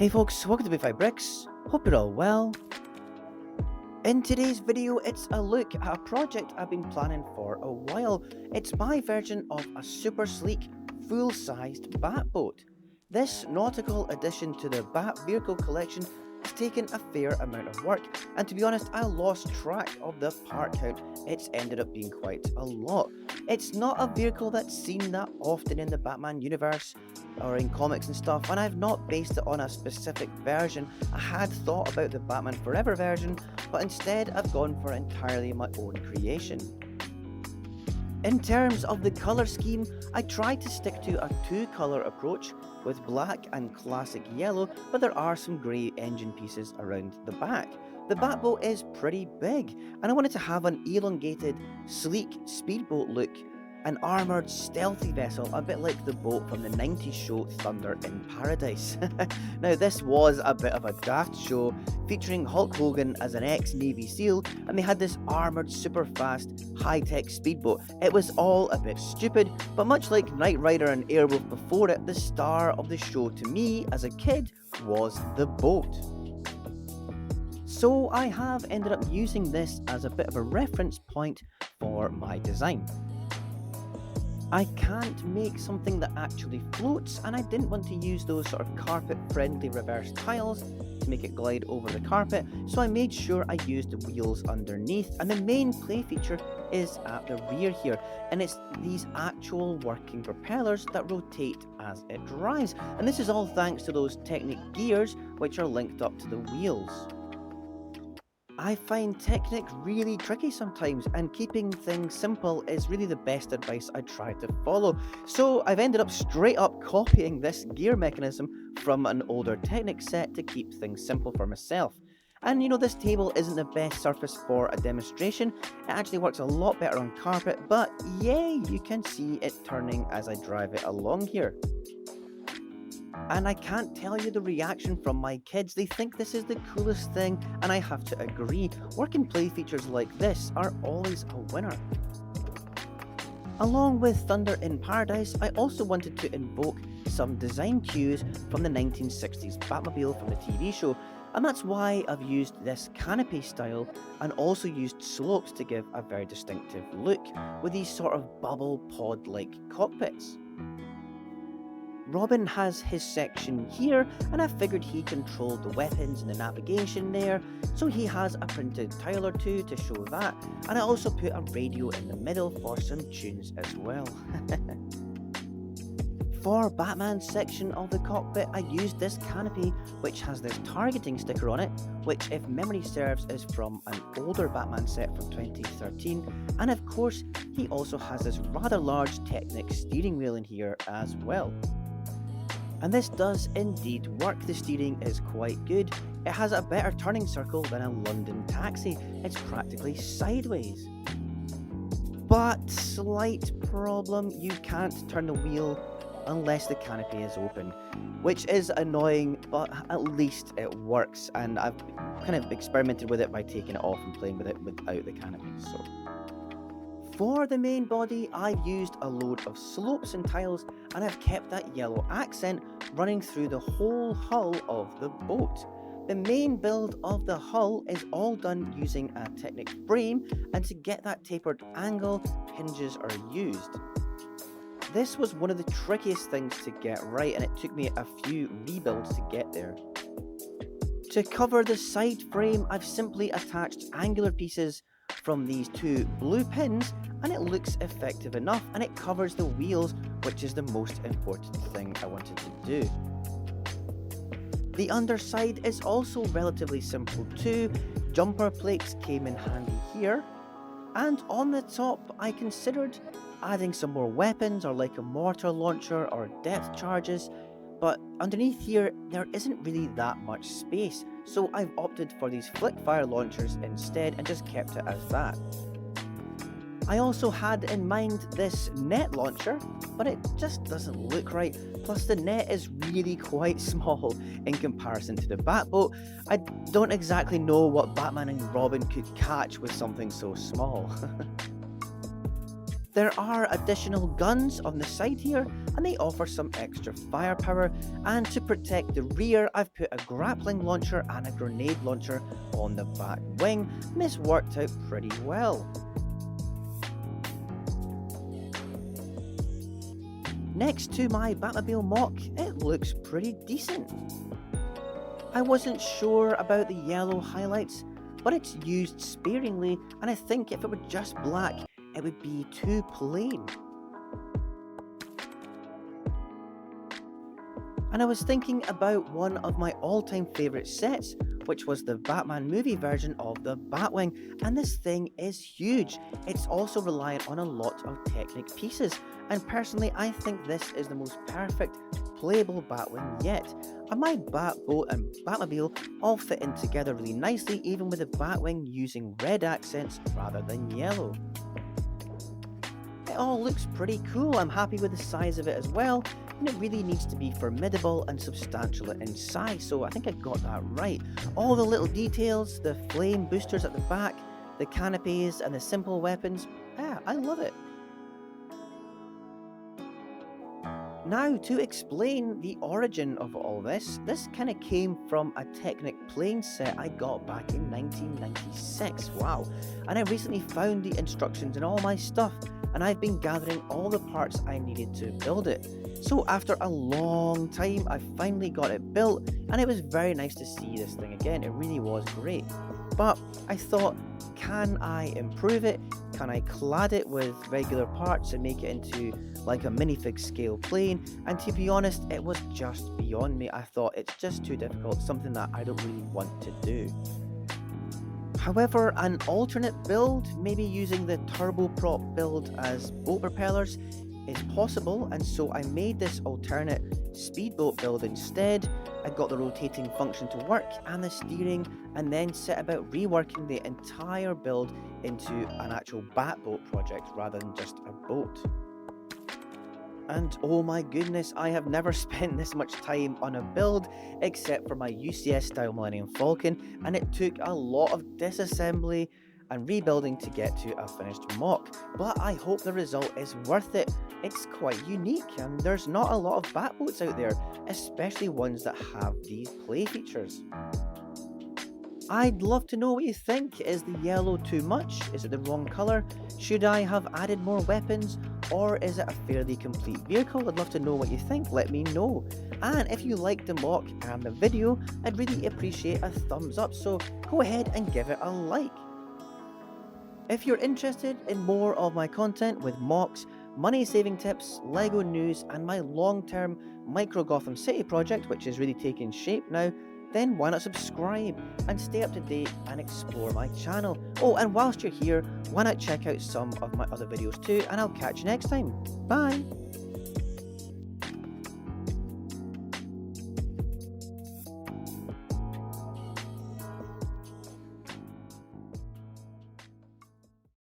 Hey folks, welcome to Big Bricks. Hope you're all well. In today's video, it's a look at a project I've been planning for a while. It's my version of a super sleek, full-sized Batboat. This nautical addition to the Bat vehicle collection has taken a fair amount of work, and to be honest, I lost track of the part count. It's ended up being quite a lot. It's not a vehicle that's seen that often in the Batman universe or in comics and stuff, and I've not based it on a specific version. I had thought about the Batman Forever version, but instead I've gone for entirely my own creation. In terms of the colour scheme, I tried to stick to a two-colour approach with black and classic yellow, but there are some grey engine pieces around the back. The Batboat is pretty big, and I wanted to have an elongated, sleek speedboat look, an armoured, stealthy vessel, a bit like the boat from the 90s show Thunder in Paradise. Now, this was a bit of a daft show, featuring Hulk Hogan as an ex-Navy SEAL, and they had this armoured, super fast, high-tech speedboat. It was all a bit stupid, but much like Knight Rider and Airwolf before it, the star of the show to me, as a kid, was the boat. So I have ended up using this as a bit of a reference point for my design. I can't make something that actually floats, and I didn't want to use those sort of carpet-friendly reverse tiles to make it glide over the carpet, so I made sure I used the wheels underneath, and the main play feature is at the rear here, and it's these actual working propellers that rotate as it drives, and this is all thanks to those Technic gears which are linked up to the wheels. I find Technic really tricky sometimes, and keeping things simple is really the best advice I try to follow. So I've ended up straight up copying this gear mechanism from an older Technic set to keep things simple for myself. And you know, this table isn't the best surface for a demonstration. It actually works a lot better on carpet, but yay, you can see it turning as I drive it along here. And I can't tell you the reaction from my kids. They think this is the coolest thing, and I have to agree. Work and play features like this are always a winner. Along with Thunder in Paradise, I also wanted to invoke some design cues from the 1960s Batmobile from the TV show, and that's why I've used this canopy style and also used slopes to give a very distinctive look with these sort of bubble pod-like cockpits. Robin has his section here, and I figured he controlled the weapons and the navigation there, so he has a printed tile or two to show that, and I also put a radio in the middle for some tunes as well. For Batman's section of the cockpit, I used this canopy, which has this targeting sticker on it, which, if memory serves, is from an older Batman set from 2013, and of course, he also has this rather large Technic steering wheel in here as well. And this does indeed work. The steering is quite good. It has a better turning circle than a London taxi. It's practically sideways. But slight problem, you can't turn the wheel unless the canopy is open, which is annoying, but at least it works, and I've kind of experimented with it by taking it off and playing with it without the canopy. So for the main body, I've used a load of slopes and tiles, and I've kept that yellow accent running through the whole hull of the boat. The main build of the hull is all done using a Technic frame, and to get that tapered angle, hinges are used. This was one of the trickiest things to get right, and it took me a few rebuilds to get there. To cover the side frame, I've simply attached angular pieces from these two blue pins, and it looks effective enough, and it covers the wheels, which is the most important thing I wanted to do. The underside is also relatively simple too. Jumper plates came in handy here, and on the top I considered adding some more weapons or like a mortar launcher or depth charges, but underneath here there isn't really that much space, so I've opted for these flick fire launchers instead and just kept it as that. I also had in mind this net launcher, but it just doesn't look right, plus the net is really quite small in comparison to the Batboat. I don't exactly know what Batman and Robin could catch with something so small. There are additional guns on the side here, and they offer some extra firepower, and to protect the rear I've put a grappling launcher and a grenade launcher on the back wing, and this worked out pretty well. Next to my Batmobile MOC, it looks pretty decent. I wasn't sure about the yellow highlights, but it's used sparingly, and I think if it were just black, it would be too plain. And I was thinking about one of my all-time favourite sets, which was the Batman movie version of the Batwing, and this thing is huge. It's also reliant on a lot of Technic pieces, and personally I think this is the most perfect playable Batwing yet. And my Batboat and Batmobile all fit in together really nicely, even with the Batwing using red accents rather than yellow. It all looks pretty cool. I'm happy with the size of it as well, and it really needs to be formidable and substantial in size, so I think I got that right. All the little details, the flame boosters at the back, the canopies and the simple weapons, I love it. Now, to explain the origin of all this kind of came from a Technic plane set I got back in 1996, wow. And I recently found the instructions in all my stuff, and I've been gathering all the parts I needed to build it. So after a long time, I finally got it built, and it was very nice to see this thing again. It really was great. But I thought, can I improve it? Can I clad it with regular parts and make it into like a minifig scale plane? And to be honest, it was just beyond me. I thought it's just too difficult, something that I don't really want to do. However, an alternate build, maybe using the turboprop build as boat propellers, is possible, and so I made this alternate speedboat build instead. I got the rotating function to work and the steering, and then set about reworking the entire build into an actual Batboat project rather than just a boat. And oh my goodness, I have never spent this much time on a build except for my UCS style Millennium Falcon, and it took a lot of disassembly and rebuilding to get to a finished MOC, but I hope the result is worth it. It's quite unique, and there's not a lot of Batboats out there, especially ones that have these play features. I'd love to know what you think. Is the yellow too much? Is it the wrong colour? Should I have added more weapons? Or is it a fairly complete vehicle? I'd love to know what you think, let me know. And if you liked the MOC and the video, I'd really appreciate a thumbs up, so go ahead and give it a like. If you're interested in more of my content with MOCs, money saving tips, LEGO news, and my long-term micro Gotham City project, which is really taking shape now, then why not subscribe and stay up to date and explore my channel. Oh, and whilst you're here, why not check out some of my other videos too, and I'll catch you next time. Bye!